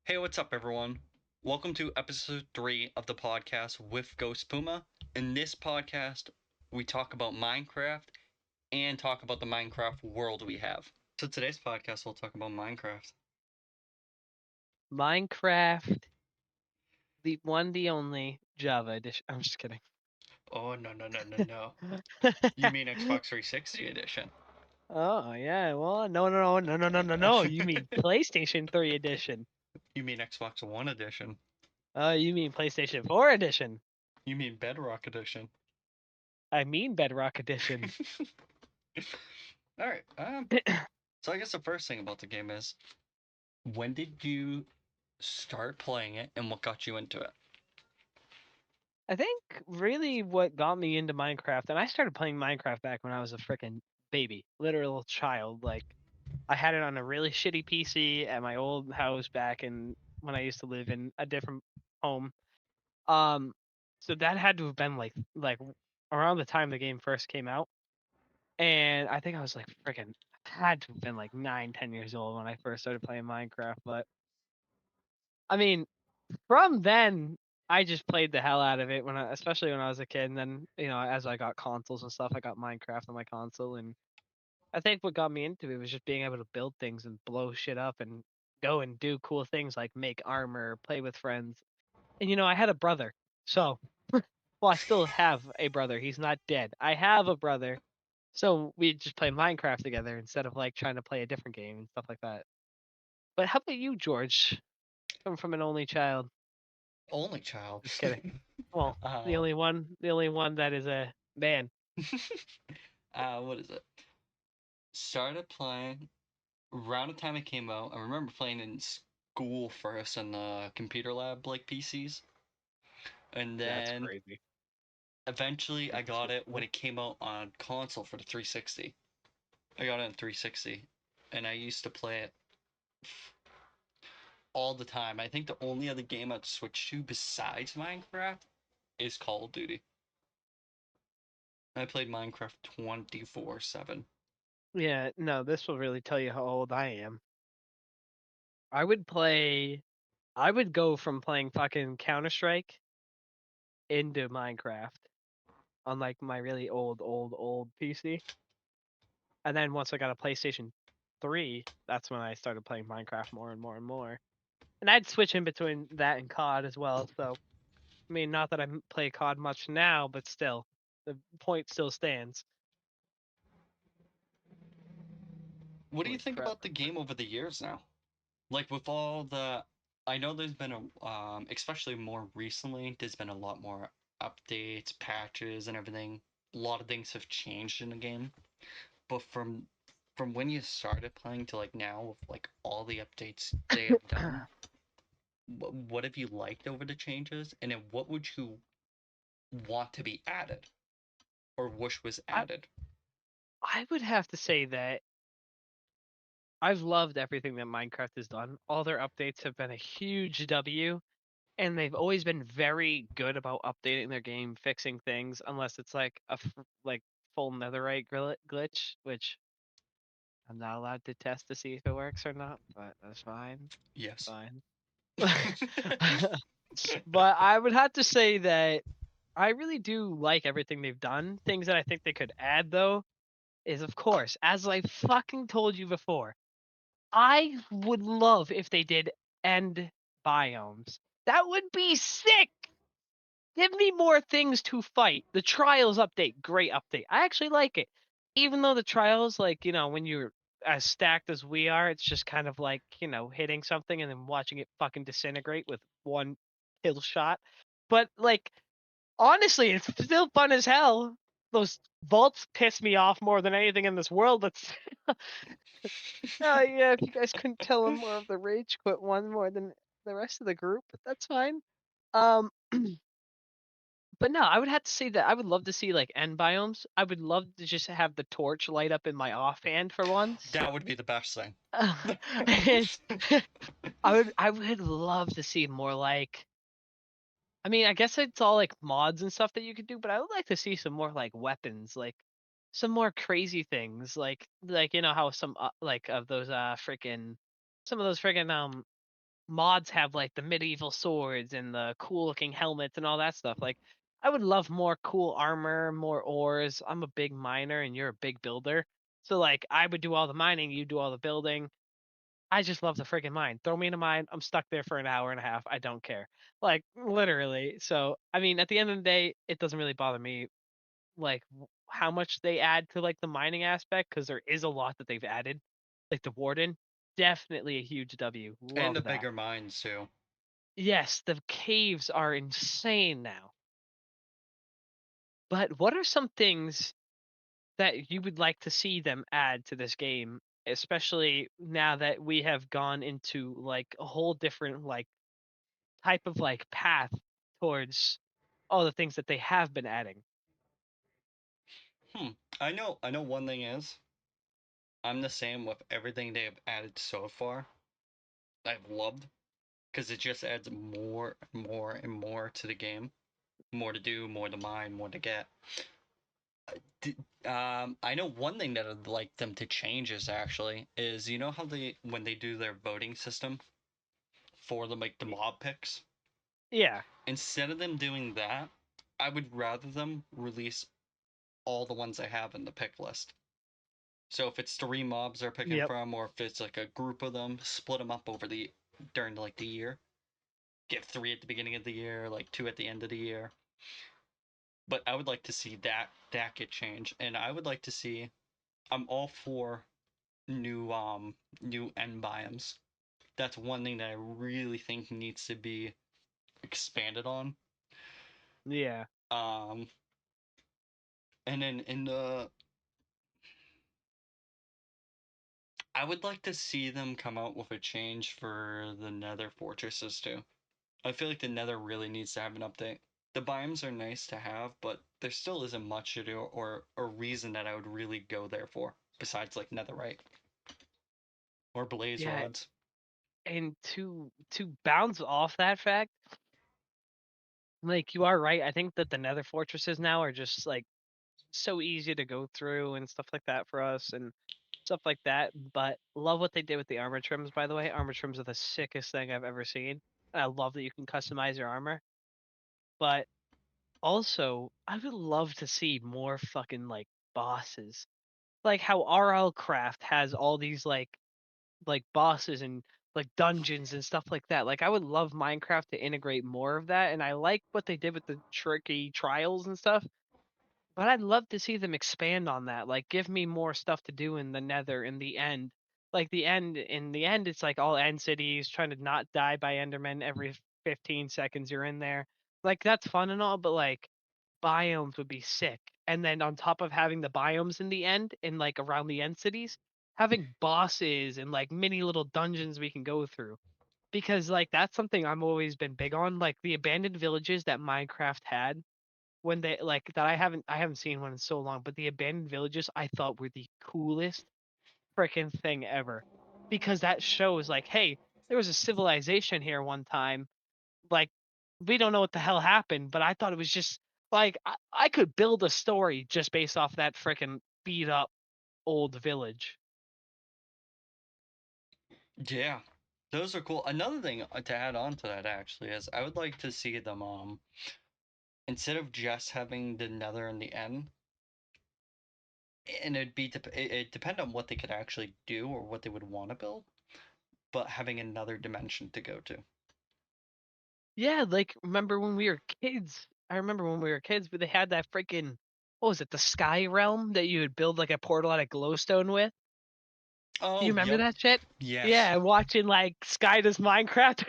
Hey, what's up, everyone? Welcome to episode 3 of the podcast with Ghost Puma. In this podcast, we talk about Minecraft and talk about the Minecraft world we have. So, today's podcast, we'll talk about Minecraft. Minecraft, the one, the only Java edition. I'm just kidding. Oh, no, no, no, no, no. You mean Xbox 360 edition? Oh yeah, well, no. You mean PlayStation 3 edition? You mean Xbox One edition? Oh, you mean PlayStation 4 edition? You mean Bedrock edition? I mean Bedrock edition. Alright, so I guess the first thing about the game is when did you start playing it and what got you into it? I think really what got me into Minecraft, and I started playing Minecraft back when I was a freaking baby, literal child. Like I had it on a really shitty PC at my old house back in when I used to live in a different home. Um, so that had to have been like around the time the game first came out, and I think I was like freaking had to have been like 9, 10 years old when I first started playing Minecraft. But I mean, from then I just played the hell out of it especially when I was a kid. And then as I got consoles and stuff, I got Minecraft on my console, and I think what got me into it was just being able to build things and blow shit up and go and do cool things like make armor, play with friends. And I had a brother, so. Well, I still have a brother. He's not dead. I have a brother. So we just play Minecraft together instead of like trying to play a different game and stuff like that. But how about you, George? Come from an only child. Only child. Just kidding. Well, the uh, only one, the only one that is a man. what is it? Started playing around the time it came out. I remember playing in school first in the computer lab, like PCs, and That's then crazy. eventually I That's got so it when cool. it came out on console for the 360. I got it in 360, and I used to play it all the time. I think the only other game I'd switch to besides Minecraft is Call of Duty. I played Minecraft 24/7. Yeah, no, this will really tell you how old I am. I would play. I would go from playing fucking Counter Strike into Minecraft on like my really old PC. And then once I got a PlayStation 3, that's when I started playing Minecraft more and more and more. And I'd switch in between that and COD as well. So, I mean, not that I play COD much now, but still, the point still stands. What do you Holy think crap. about the game over the years now? Like with all the, I know there's been especially more recently, there's been a lot more updates, patches, and everything. A lot of things have changed in the game. But from when you started playing to like now, with like all the updates they have done, what have you liked over the changes, and then what would you want to be added or wish was I, added? I would have to say that I've loved everything that Minecraft has done. All their updates have been a huge W, and they've always been very good about updating their game, fixing things, unless it's like like full netherite glitch, which I'm not allowed to test to see if it works or not, but that's fine. It's Yes. fine. But I would have to say that I really do like everything they've done. Things that I think they could add though is of course, as I fucking told you before, I would love if they did end biomes. That would be sick. Give me more things to fight. The Trials update, great update. I actually like it. Even though the Trials, like, when you're as stacked as we are, it's just kind of like, hitting something and then watching it fucking disintegrate with one kill shot. But, like, honestly, it's still fun as hell. Those vaults piss me off more than anything in this world. That's yeah, if you guys couldn't tell I'm more of the rage quit one more than the rest of the group, but that's fine. Um But no, I would have to say that I would love to see like end biomes. I would love to just have the torch light up in my offhand for once. That would be the best thing. And I would love to see more like I mean, I guess it's all like mods and stuff that you could do, but I would like to see some more like weapons, like some more crazy things, like how some like of those freaking some of those freaking mods have like the medieval swords and the cool looking helmets and all that stuff. Like I would love more cool armor, more ores. I'm a big miner and you're a big builder. So like I would do all the mining, you do all the building. I just love the freaking mine. Throw me in a mine, I'm stuck there for an hour and a half. I don't care. Like literally. So I mean at the end of the day, it doesn't really bother me like how much they add to like the mining aspect because there is a lot that they've added. Like the warden, definitely a huge W. And the Love that. bigger mines too. Yes, the caves are insane now. But what are some things that you would like to see them add to this game, especially now that we have gone into like a whole different like type of like path towards all the things that they have been adding? Hmm. I know one thing is I'm the same with everything they have added so far. I've loved because it just adds more, more, and more to the game. More to do, more to mine, more to get. I know one thing that I'd like them to change is you know how they when they do their voting system for the like the mob picks, Yeah. instead of them doing that, I would rather them release all the ones I have in the pick list. So if it's three mobs they're picking Yep. from, or if it's like a group of them, split them up over the during like the year. Give three at the beginning of the year, like two at the end of the year. But I would like to see that get changed, and I would like to see. I'm all for new end biomes. That's one thing that I really think needs to be expanded on. Yeah. Um, and then in the I would like to see them come out with a change for the Nether fortresses too. I feel like the Nether really needs to have an update. The biomes are nice to have, but there still isn't much to do or a reason that I would really go there for besides like Netherite or blaze Yeah. rods. And to bounce off that fact, like you are right. I think that the Nether fortresses now are just like so easy to go through and stuff like that for us and stuff like that. But love what they did with the armor trims, by the way. Armor trims are the sickest thing I've ever seen. And I love that you can customize your armor. But also, I would love to see more fucking like bosses. Like how RL Craft has all these like bosses and like dungeons and stuff like that. Like I would love Minecraft to integrate more of that, and I like what they did with the tricky trials and stuff. But I'd love to see them expand on that. Like give me more stuff to do in the Nether in the end. Like the end in the end it's like all end cities trying to not die by Enderman every 15 seconds you're in there. Like that's fun and all, but like biomes would be sick. And then on top of having the biomes in the end in like around the end cities, having bosses and like mini little dungeons we can go through. Because like that's something I'm always been big on. Like the abandoned villages that Minecraft had when they like that I haven't seen one in so long, but the abandoned villages I thought were the coolest freaking thing ever. Because that shows like, hey, there was a civilization here one time. Like we don't know what the hell happened, but I thought it was just like I could build a story just based off that freaking beat up old village. Yeah, those are cool. Another thing to add on to that actually is I would like to see them instead of just having the Nether and the end, and it depend on what they could actually do or what they would want to build, but having another dimension to go to. Yeah, like remember when we were kids? I remember when we were kids, but they had that freaking what was it, the Sky Realm that you would build like a portal out of glowstone with? Do you Oh, remember yep, that shit? yes. Yeah, watching like Sky does Minecraft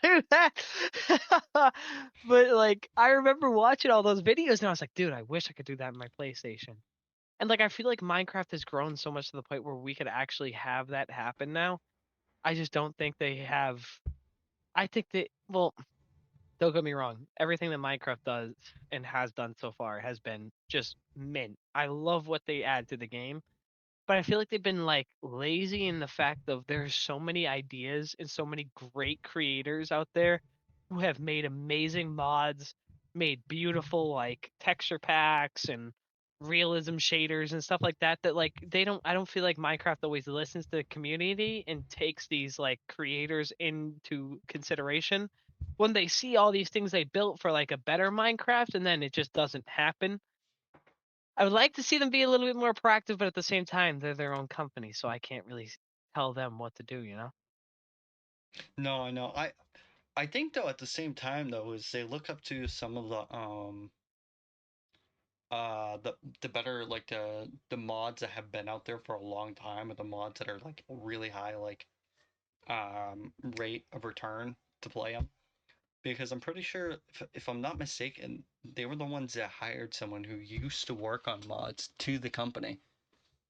do that. But like I remember watching all those videos and I was like, dude, I wish I could do that in my PlayStation. And like I feel like Minecraft has grown so much to the point where we could actually have that happen now. I just don't think they have I think that well, don't get me wrong. Everything that Minecraft does and has done so far has been just mint. I love what they add to the game, but I feel like they've been like lazy in the fact of there's so many ideas and so many great creators out there who have made amazing mods, made beautiful like texture packs and realism shaders and stuff like that, that like they don't I don't feel like Minecraft always listens to the community and takes these like creators into consideration when they see all these things they built for like a better Minecraft and then it just doesn't happen. I would like to see them be a little bit more proactive, but at the same time they're their own company, so I can't really tell them what to do, you know? No, I know. I think though at the same time though is they look up to some of the better like the mods that have been out there for a long time, or the mods that are like really high like rate of return to play them. Because I'm pretty sure, if I'm not mistaken, they were the ones that hired someone who used to work on mods to the company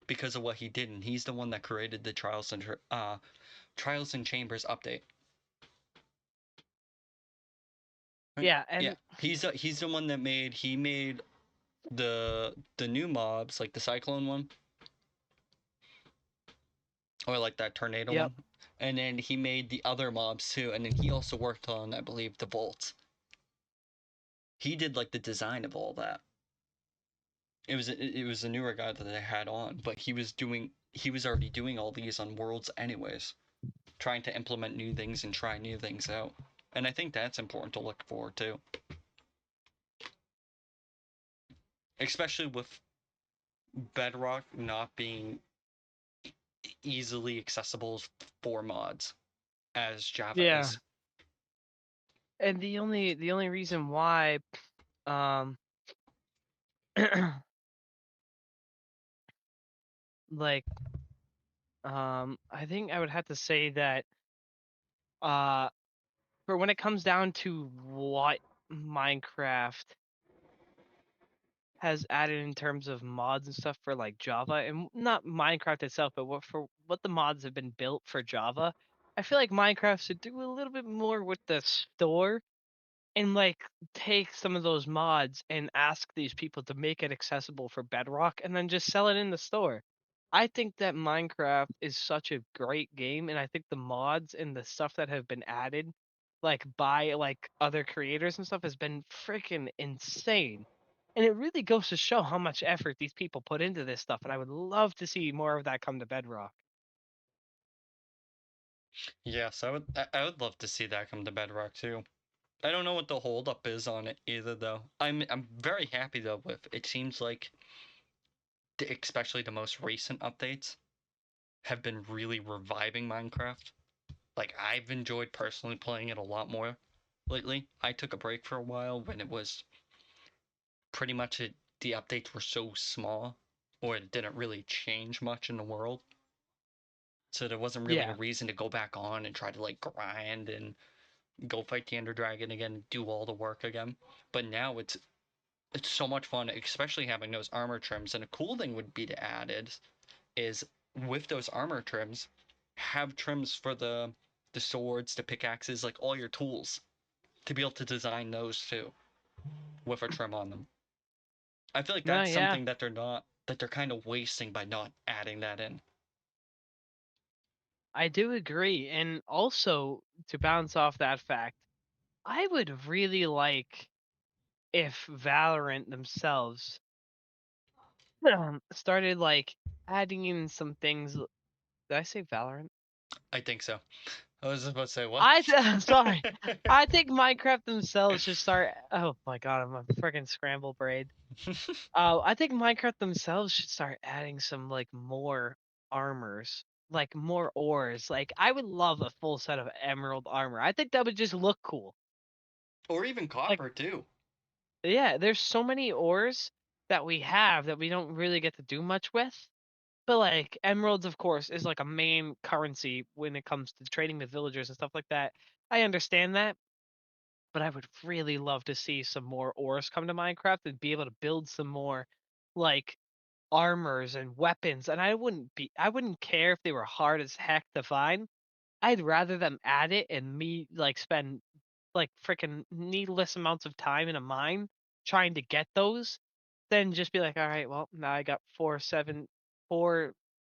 because of what he did, and he's the one that created the Trials and Chambers update. Right? Yeah, Yeah, and he's the one that made the new mobs like the Cyclone one, or like that tornado yep. one, and then he made the other mobs too, and then he also worked on, I believe, the Volts. He did like the design of all that. It was a newer guy that they had on, but he was already doing all these on Worlds anyways, trying to implement new things and try new things out. And I think that's important to look forward to, especially with Bedrock not being easily accessible for mods as Java Yeah. is. And the only reason why um like I think I would have to say that uh for when it comes down to what Minecraft has added in terms of mods and stuff for like Java, and not Minecraft itself, but what the mods have been built for Java, I feel like Minecraft should do a little bit more with the store and like take some of those mods and ask these people to make it accessible for Bedrock and then just sell it in the store. I think that Minecraft is such a great game, and I think the mods and the stuff that have been added like by like other creators and stuff has been freaking insane. And it really goes to show how much effort these people put into this stuff, and I would love to see more of that come to Bedrock. Yes, I would love to see that come to Bedrock too. I don't know what the holdup is on it either though. I'm very happy though with it. Seems like especially the most recent updates have been really reviving Minecraft. Like, I've enjoyed personally playing it a lot more lately. I took a break for a while when it was pretty much the updates were so small, or it didn't really change much in the world. So there wasn't really a Yeah. reason to go back on and try to like grind and go fight the Ender Dragon again and do all the work again. But now it's so much fun, especially having those armor trims. And a cool thing would be to add is with those armor trims, have trims for the swords, the pickaxes, like all your tools, to be able to design those too with a trim on them. I feel like No, that's yeah. something that they're kind of wasting by not adding that in. I do agree. And also to bounce off that fact, I would really like if Valorant themselves started like adding in some things. Did I say Valorant? I think so. I was about to say what? Sorry. I think Minecraft themselves should start. Oh my god, I'm a freaking scramble braid. I think Minecraft themselves should start adding some like more armors, like more ores. Like I would love a full set of emerald armor. I think that would just look cool. Or even Like copper too. yeah, there's so many ores that we have that we don't really get to do much with. But like emeralds, of course, is like a main currency when it comes to trading with villagers and stuff like that. I understand that, but I would really love to see some more ores come to Minecraft and be able to build some more like armors and weapons. And I wouldn't care if they were hard as heck to find. I'd rather them add it and me like spend like freaking needless amounts of time in a mine trying to get those, then just be like, all right, well now I got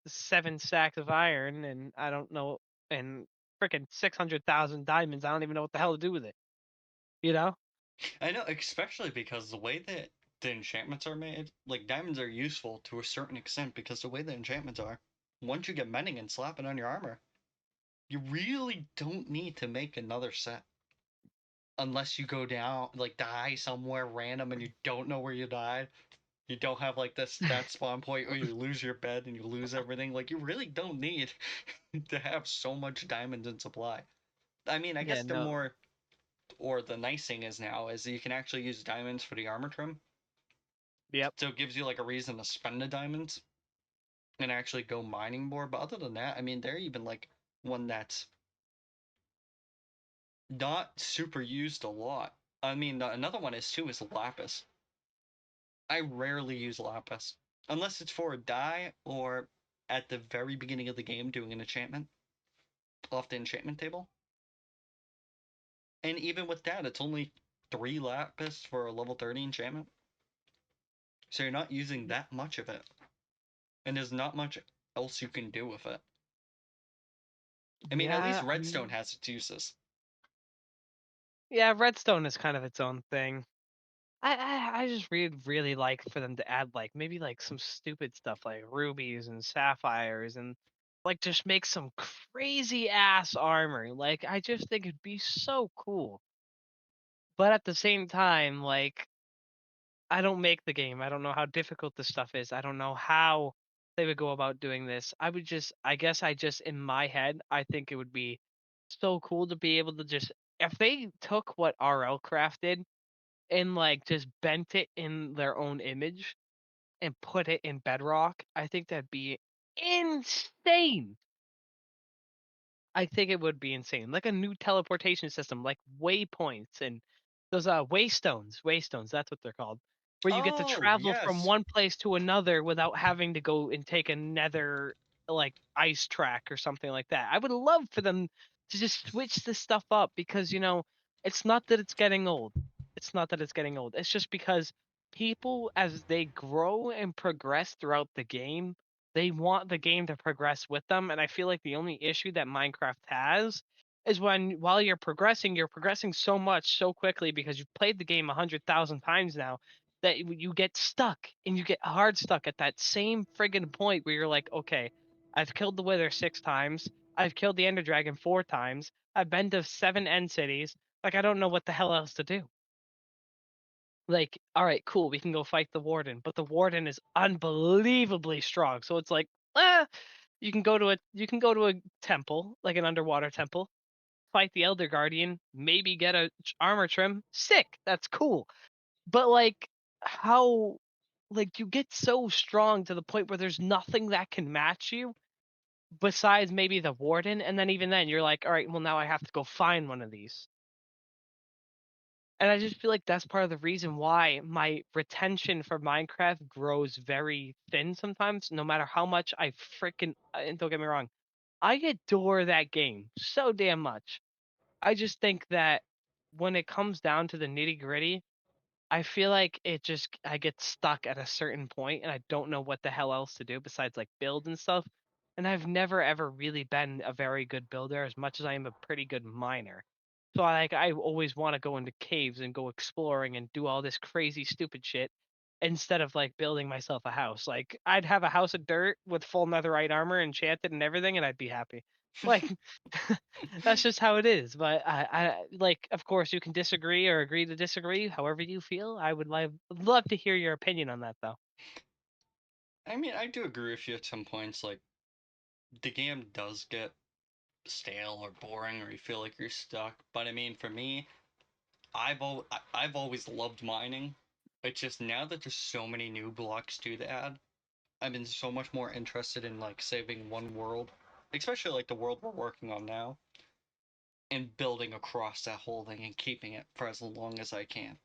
7 stacks of iron and I don't know and freaking 600,000 diamonds. I don't even know what the hell to do with it. You know? I know, especially because the way that the enchantments are made, like diamonds are useful to a certain extent because the way the enchantments are, once you get mending and slap it on your armor, you really don't need to make another set unless you go down, like die somewhere random and you don't know where you died. You don't have like this that spawn point where you lose your bed and you lose everything. Like you really don't need to have so much diamonds in supply. I mean, I Yeah, guess the no. more or the nice thing is now is you can actually use diamonds for the armor trim. Yep. So it gives you like a reason to spend the diamonds and actually go mining more. But other than that, I mean, they're even like one that's not super used a lot. I mean, another one is too is lapis. I rarely use lapis unless it's for a die or at the very beginning of the game doing an enchantment off the enchantment table. And even with that, it's only 3 lapis for a level 30 enchantment. So you're not using that much of it. And there's not much else you can do with it. I mean, at least Yeah, redstone has its uses. yeah, redstone is kind of its own thing. I just really like for them to add like maybe like some stupid stuff like rubies and sapphires and like just make some crazy ass armor. Like I just think it'd be so cool. But at the same time, like I don't make the game. I don't know how difficult this stuff is. I don't know how they would go about doing this. I guess I just in my head, I think it would be so cool to be able to just if they took what RL Craft did and like just bent it in their own image and put it in Bedrock, I think that'd be insane. I think it would be insane. Like a new teleportation system, like waypoints and those waystones, that's what they're called. Where you get to Oh, travel from yes. one place to another without having to go and take another like ice track or something like that. I would love for them to just switch this stuff up because it's not that it's getting old. It's not that it's getting old. It's just because people as they grow and progress throughout the game they want the game to progress with them, and I feel like the only issue that Minecraft has is when while you're progressing so much so quickly because you've played the game 100,000 times now that you get stuck and you get hard stuck at that same friggin' point where you're like, okay, I've killed the Wither 6 times, I've killed the Ender Dragon 4 times, I've been to 7 end cities, like I don't know what the hell else to do. Like, all right, cool, we can go fight the warden, but the warden is unbelievably strong. So it's like, ah, you can go to a temple, like an underwater temple, fight the elder guardian, maybe get a armor trim. Sick, that's cool. But like how like you get so strong to the point where there's nothing that can match you besides maybe the warden, and then even then you're like, all right, well now I have to go find one of these. And I just feel like that's part of the reason why my retention for Minecraft grows very thin sometimes, no matter how much I freaking, and don't get me wrong, I adore that game so damn much. I just think that when it comes down to the nitty gritty, I feel like I get stuck at a certain point and I don't know what the hell else to do besides like build and stuff. And I've never ever really been a very good builder as much as I am a pretty good miner. So I always want to go into caves and go exploring and do all this crazy stupid shit instead of like building myself a house. Like I'd have a house of dirt with full netherite armor enchanted and everything and I'd be happy. Like that's just how it is. But I like, of course, you can disagree or agree to disagree, however you feel. I would love to hear your opinion on that, though. I mean, I do agree with you at some points. Like, the game does get stale or boring, or you feel like you're stuck. But I mean, for me, I've always loved mining. It's just now that there's so many new blocks to add, I've been so much more interested in like saving one world, especially like the world we're working on now, and building across that whole thing and keeping it for as long as I can.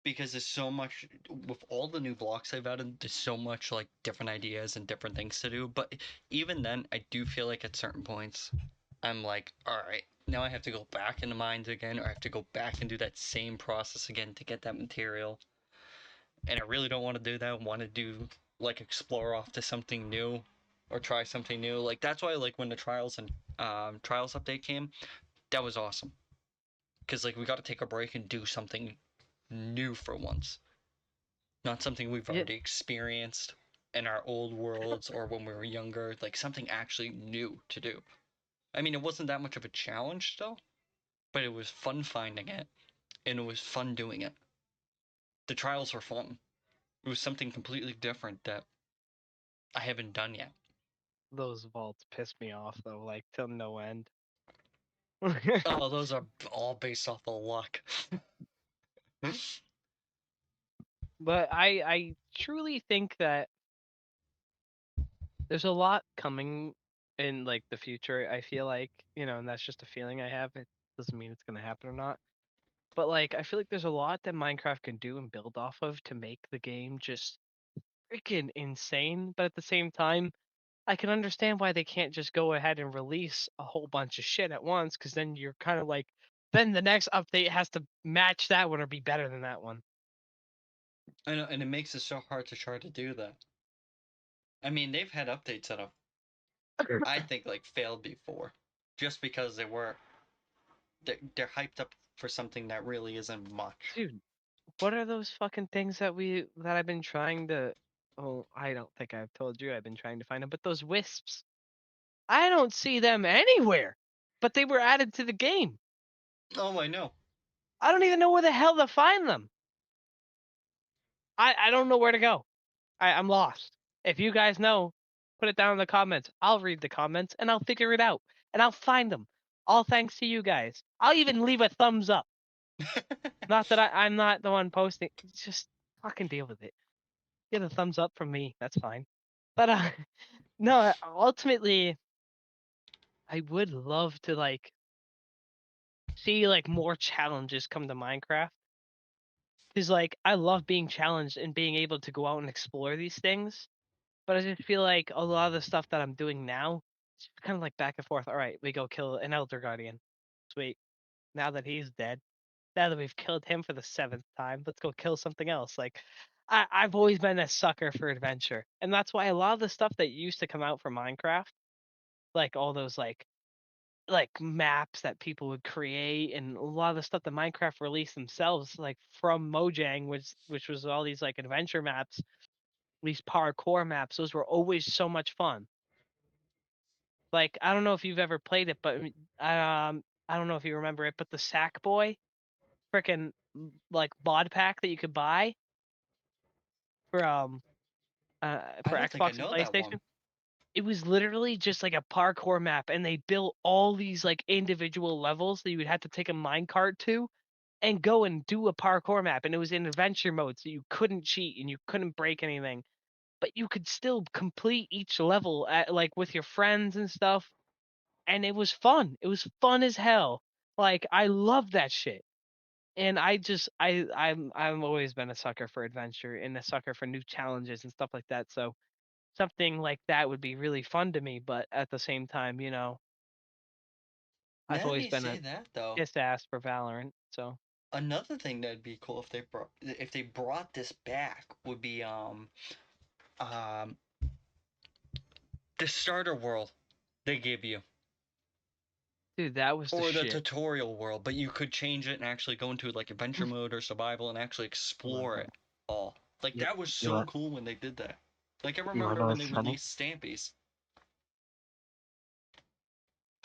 Because there's so much with all the new blocks I've added, there's so much like different ideas and different things to do. But even then, I do feel like at certain points, I'm like, all right, now I have to go back into mines again, or I have to go back and do that same process again to get that material. And I really don't want to do that. I want to do like explore off to something new, or try something new. Like that's why like when the trials update came, that was awesome. Because like we got to take a break and do something new for once. Not something we've Yeah, already experienced in our old worlds or when we were younger, like something actually new to do. I mean, it wasn't that much of a challenge still, but it was fun finding it, and it was fun doing it. The trials were fun. It was something completely different that I haven't done yet. those vaults piss me off though, like till no end. Oh, those are all based off of luck. But I truly think that there's a lot coming in like the future. I feel like, and that's just a feeling I have. It doesn't mean it's gonna happen or not. But like I feel like there's a lot that Minecraft can do and build off of to make the game just freaking insane. But at the same time, I can understand why they can't just go ahead and release a whole bunch of shit at once, because then you're kind of like, then the next update has to match that one or be better than that one. I know, and it makes it so hard to try to do that. I mean, they've had updates that have, I think, like failed before, just because they're hyped up for something that really isn't much. Dude, what are those fucking things that I've been trying to? Oh, I don't think I've told you I've been trying to find them, but those wisps, I don't see them anywhere. But they were added to the game. Oh, I know. I don't even know where the hell to find them. I don't know where to go. I'm lost. If you guys know, put it down in the comments. I'll read the comments and I'll figure it out and I'll find them. All thanks to you guys. I'll even leave a thumbs up. Not that I'm not the one posting. Just fucking deal with it. Get a thumbs up from me. That's fine. But no, ultimately, I would love to like see like more challenges come to Minecraft. Because like I love being challenged and being able to go out and explore these things. But I just feel like a lot of the stuff that I'm doing now, it's kind of like back and forth. All right, we go kill an Elder Guardian. Sweet. Now that he's dead, now that we've killed him for the 7th time, let's go kill something else. Like, I've always been a sucker for adventure, and that's why a lot of the stuff that used to come out from Minecraft, like all those like maps that people would create, and a lot of the stuff that Minecraft released themselves, like from Mojang, which was all these like adventure maps, these parkour maps. Those were always so much fun. Like, I don't know if you've ever played it, but I don't know if you remember it, but the Sackboy freaking like mod pack that you could buy for I don't think I Xbox and know that PlayStation. one. It was literally just like a parkour map, and they built all these like individual levels that you would have to take a minecart to and go and do a parkour map, and it was in adventure mode, so you couldn't cheat and you couldn't break anything, but you could still complete each level at, like with your friends and stuff, and it was fun. It was fun as hell. Like I love that shit. And I just I'm always been a sucker for adventure and a sucker for new challenges and stuff like that. So something like that would be really fun to me, but at the same time, I've Now that always you been say a that, though, piss ass for Valorant. So another thing that'd be cool if they brought this back would be um the starter world they give you, dude, that was the or the shit. tutorial world, but you could change it and actually go into like adventure mode or survival and actually Hold on, explore hold it on. all. Like that was You so want cool when they did that. Like I you wanna remember know when they what's funny? released Stampies.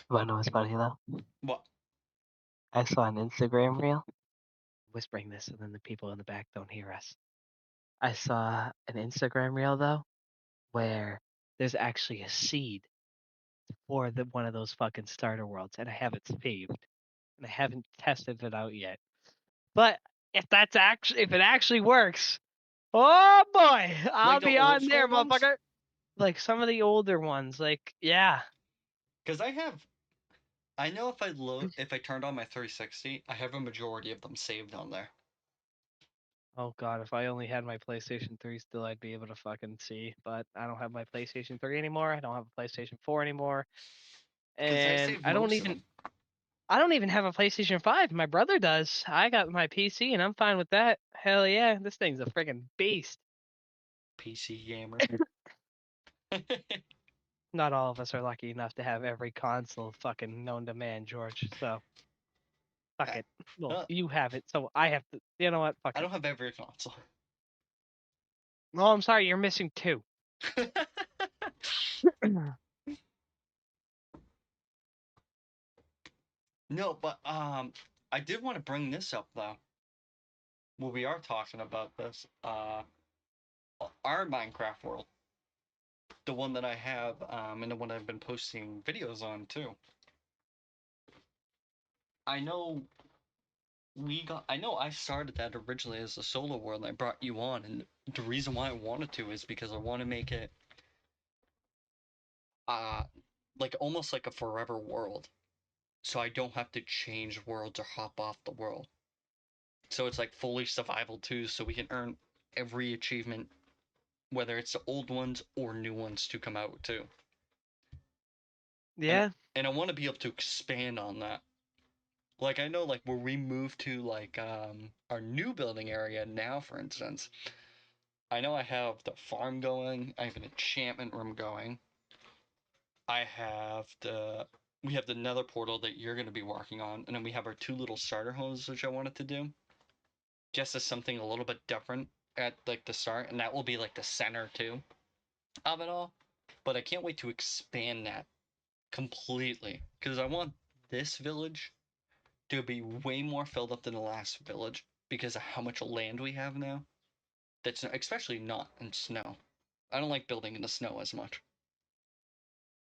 You wanna know what's funny though? What? I saw an Instagram reel. Whispering this so then the people in the back don't hear us. I saw an Instagram reel though where there's actually a seed for the one of those fucking starter worlds, and I have it saved, and I haven't tested it out yet. But if it actually works, oh boy, I'll Like the be old on school there, ones? motherfucker. Like some of the older ones, like yeah. Because I know if I turned on my 360, I have a majority of them saved on there. Oh god, if I only had my PlayStation 3 still, I'd be able to fucking see. But I don't have my PlayStation 3 anymore. I don't have a PlayStation 4 anymore, Because I and saved most of them. I don't even have a PlayStation 5. My brother does. I got my PC and I'm fine with that. Hell yeah, this thing's a freaking beast. PC gamer. Not all of us are lucky enough to have every console fucking known to man, George. So Fuck Uh, it. Well, uh, you have it, so I have to. You know what? Fuck I it. don't have every console. No, I'm sorry. You're missing 2. No, but I did want to bring this up though. Well, we are talking about this. Our Minecraft world, the one that I have, and the one I've been posting videos on too. I know I know I started that originally as a solo world, and I brought you on, and the reason why I wanted to is because I want to make it, uh, like almost like a forever world, so I don't have to change worlds or hop off the world. So it's like fully survival too, so we can earn every achievement, whether it's the old ones or new ones to come out too. And Yeah. and I want to be able to expand on that. Like I know like where we move to like our new building area now, for instance, I know I have the farm going, I have an enchantment room going. I have we have the nether portal that you're going to be working on, and then we have our 2 little starter homes which I wanted to do just as something a little bit different at like the start, and that will be like the center too of it all. But I can't wait to expand that completely because I want this village to be way more filled up than the last village because of how much land we have now. That's especially not in snow. I don't like building in the snow as much,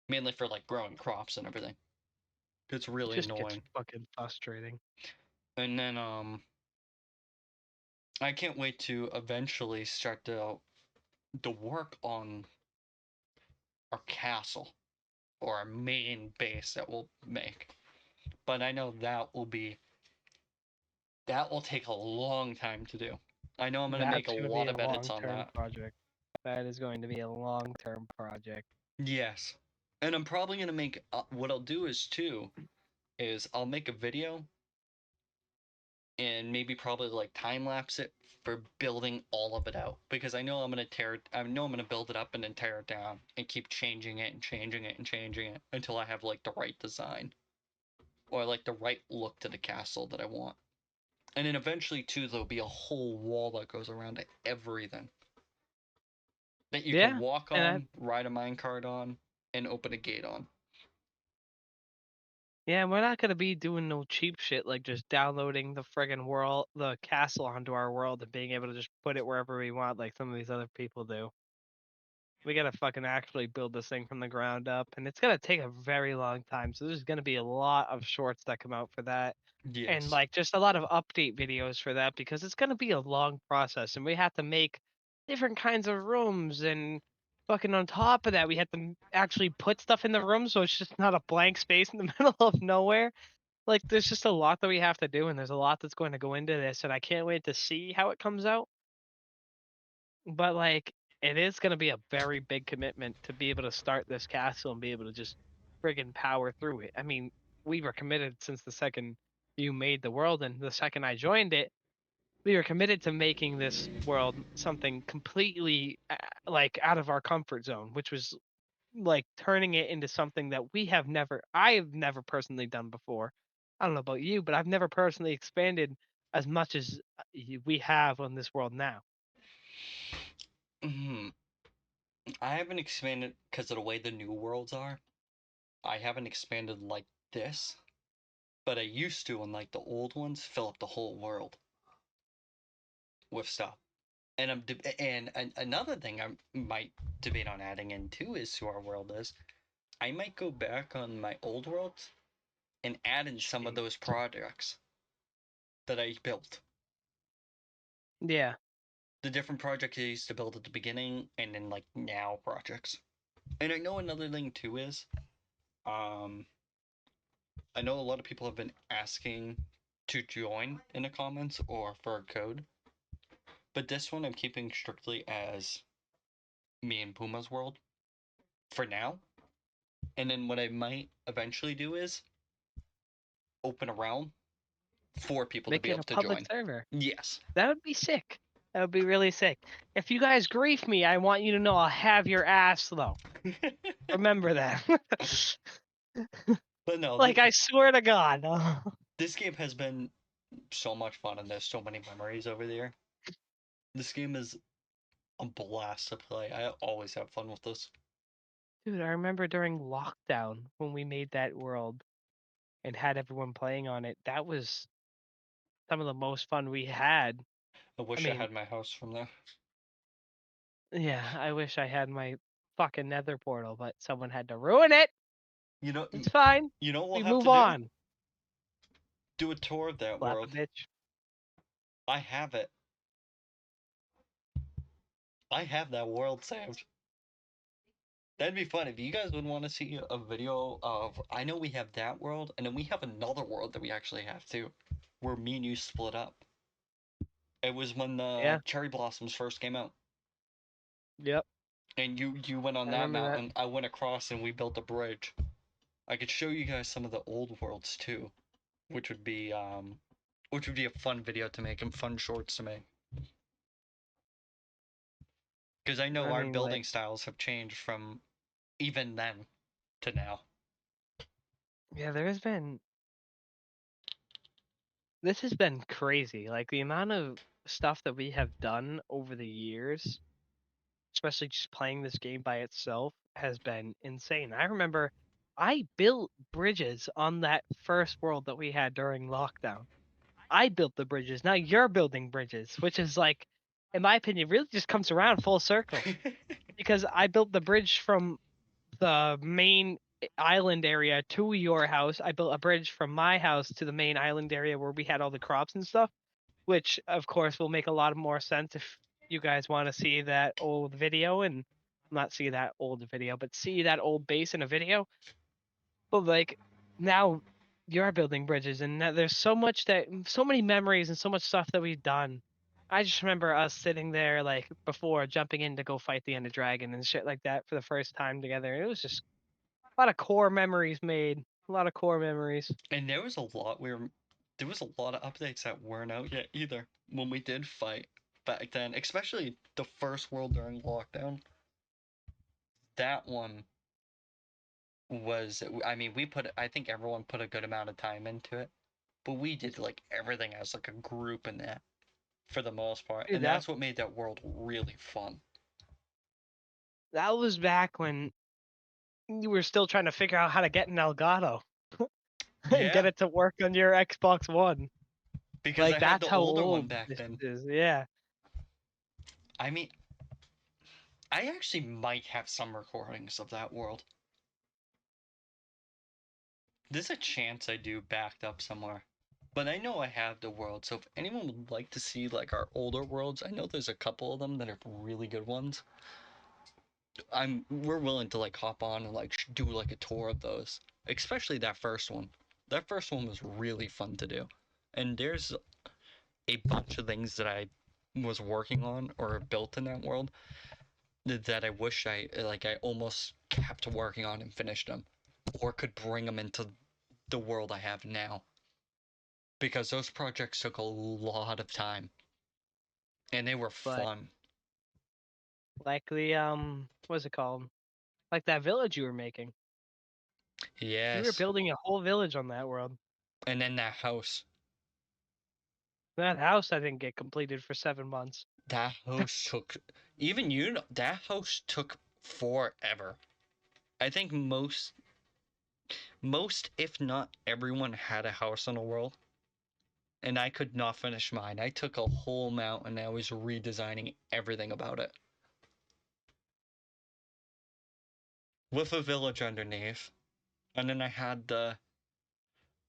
mainly for like growing crops and everything. It's really Just gets annoying. fucking frustrating. And then I can't wait to eventually start to work on our castle or our main base that we'll make. But I know that will take a long time to do. I know I'm gonna make a That's going to be lot a of edits on long-term that. project. That is going to be a long-term project. Yes. And I'm probably gonna make what I'll do is I'll make a video and maybe probably like time lapse it for building all of it out because I know I'm gonna build it up and then tear it down and keep changing it and changing it and changing it until I have like the right design or like the right look to the castle that I want. And then eventually too there'll be a whole wall that goes around everything that you can Yeah, walk and on, ride a minecart on, and open a gate on. yeah, we're not gonna be doing no cheap shit like just downloading the friggin' world, the castle onto our world and being able to just put it wherever we want, like some of these other people do. We gotta fucking actually build this thing from the ground up, and it's gonna take a very long time. So there's gonna be a lot of shorts that come out for that, and Yes. like just a lot of update videos for that because it's gonna be a long process, and we have to make different kinds of rooms and fucking on top of that we have to actually put stuff in the room so it's just not a blank space in the middle of nowhere. Like there's just a lot that we have to do, and there's a lot that's going to go into this, and I can't wait to see how it comes out. But like it is going to be a very big commitment to be able to start this castle and be able to just friggin' power through it. I mean, we were committed since the second you made the world, and the second I joined it, we were committed to making this world something completely like out of our comfort zone, which was like turning it into something that I have never personally done before. I don't know about you, but I've never personally expanded as much as we have on this world now. Hmm. I haven't expanded because of the way the new worlds are. I haven't expanded like this, but I used to in like the old ones fill up the whole world with stuff. And another thing I might debate on adding in too is to our world is I might go back on my old worlds and add in some of Jeez. those projects that I built. Yeah. The different projects I used to build at the beginning and then like now projects. And I know another thing too is um I know a lot of people have been asking to join in the comments or for a code, but this one I'm keeping strictly as me and Puma's world for now. And then what I might eventually do is open a realm for people to Make be it able a to public join. server. Yes. That would be sick. That would be really sick. If you guys grief me, I want you to know I'll have your ass though. Remember that. But no, Like I swear to God. This game has been so much fun, and there's so many memories over there. This game is a blast to play. I always have fun with this. Dude, I remember during lockdown when we made that world and had everyone playing on it. That was some of the most fun we had. I wish I mean- had my house from there. Yeah, I wish I had my fucking nether portal, but someone had to ruin it. You know, It's fine. you know what We we'll have move to on. do? Do a tour of that Slap a world. bitch. I have it. I have that world saved. That'd be fun if you guys would want to see a video of. I know we have that world, and then we have another world that we actually have too, where me and you split up. It was when the Yeah. cherry blossoms first came out, Yep. and you went on I that remember that. mountain. I went across, and we built a bridge. I could show you guys some of the old worlds too, which would be a fun video to make and fun shorts to make. Because I know I our mean, building like, styles have changed from even then to now. yeah, this has been crazy. Like the amount of stuff that we have done over the years, especially just playing this game by itself, has been insane. I remember I built bridges on that first world that we had during lockdown. I built the bridges. Now you're building bridges, which is like, in my opinion, really just comes around full circle. Because I built the bridge from the main island area to your house. I built a bridge from my house to the main island area where we had all the crops and stuff, which of course will make a lot more sense if you guys want to see that old video and not see that old video, but see that old base in a video. But like now you're building bridges and there's so many memories and so much stuff that we've done. I just remember us sitting there like before jumping in to go fight the Ender Dragon and shit like that for the first time together. It was just a lot of core memories made. A lot of core memories. And there was a lot there was a lot of updates that weren't out yet either when we did fight back then, especially the first world during lockdown. That one was, I mean, I think everyone put a good amount of time into it, but we did like everything as like a group in that for the most part, Dude, and that's what made that world really fun. That was back when you were still trying to figure out how to get an Elgato and get Yeah, it to work on your Xbox One. because Like I had that's the how older one old back this then. is. Yeah. I mean, I actually might have some recordings of that world. There's a chance I do backed up somewhere. But I know I have the world, so if anyone would like to see like our older worlds, I know there's a couple of them that are really good ones. We're willing to like hop on and like do like a tour of those. Especially that first one. That first one was really fun to do. And there's a bunch of things that I was working on or built in that world that I wish I almost kept working on and finished them or could bring them into the world I have now. Because those projects took a lot of time and they were But fun. like the what's it called? Like that village you were making. You were Yes. building a whole village on that world. And then that house. That house I didn't get completed for 7 months. That house took that house took forever. I think most if not everyone had a house in the world. And I could not finish mine. I took a whole mountain and I was redesigning everything about it. With a village underneath. And then I had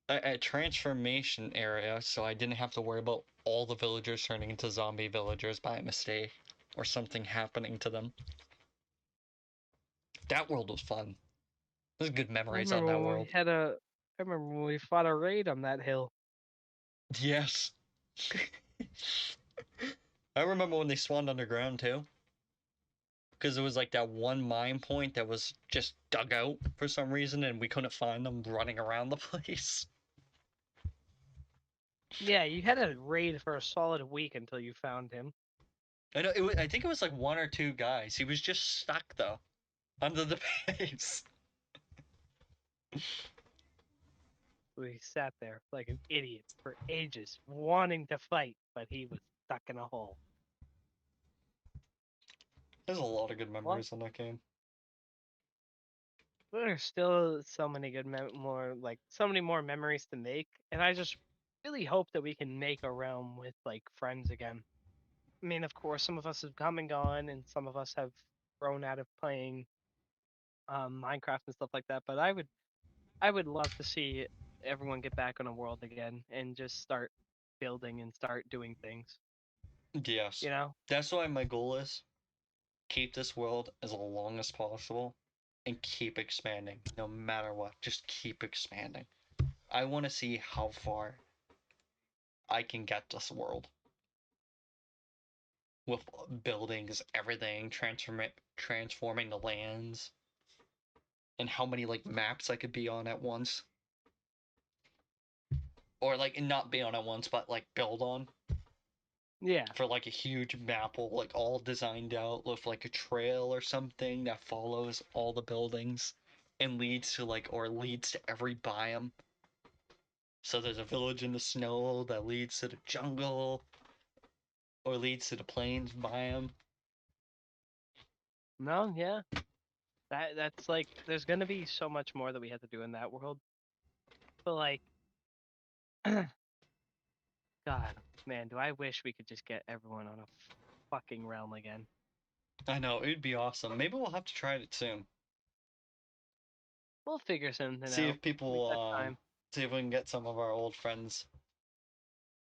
a transformation area, so I didn't have to worry about all the villagers turning into zombie villagers by mistake or something happening to them. That world was fun. There's good I memories on remember that when world. I remember when we fought a raid on that hill. Yes. I remember when they spawned underground too. Because it was like that one mine point that was just dug out for some reason and we couldn't find them running around the place. Yeah, you had a raid for a solid week until you found him. I know I think it was like one or two guys. He was just stuck though under the base. We sat there like an idiot for ages, wanting to fight, but he was stuck in a hole. There's a lot of good What? memories in that game. There's still so many good so many more memories to make, and I just really hope that we can make a realm with like friends again. I mean, of course, some of us have come and gone, and some of us have grown out of playing Minecraft and stuff like that. But I would love to see everyone get back on a world again and just start building and start doing things. Yes. You know? That's why my goal is keep this world as long as possible and keep expanding no matter what. Just keep expanding. I want to see how far I can get this world with buildings, everything, transforming the lands, and how many like maps I could be on at once. Or like not be on at once, but like build on. Yeah. For like a huge map, like all designed out with like a trail or something that follows all the buildings and leads to every biome. So there's a village in the snow that leads to the jungle or leads to the plains biome. No, yeah. That's like there's gonna be so much more that we have to do in that world. But like God, man, do I wish we could just get everyone on a fucking realm again. I know, it'd be awesome. Maybe we'll have to try it soon. We'll figure something See out. if people We got time. see if we can get some of our old friends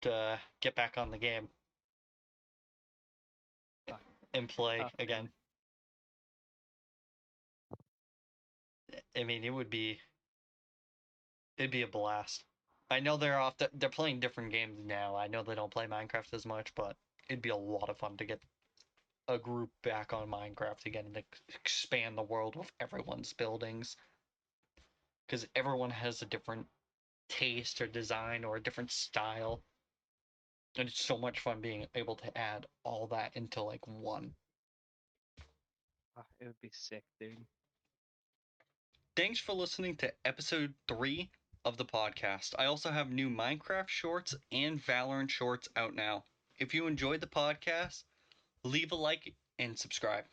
to get back on the game Fuck, and play tough, man. again. I mean, it'd be a blast. I know they're playing different games now. I know they don't play Minecraft as much, but it'd be a lot of fun to get a group back on Minecraft again and expand the world with everyone's buildings. Because everyone has a different taste or design or a different style. And it's so much fun being able to add all that into like one. It would be sick, dude. Thanks for listening to episode 3 of the podcast. I also have new Minecraft shorts and Valorant shorts out now. If you enjoyed the podcast, leave a like and subscribe.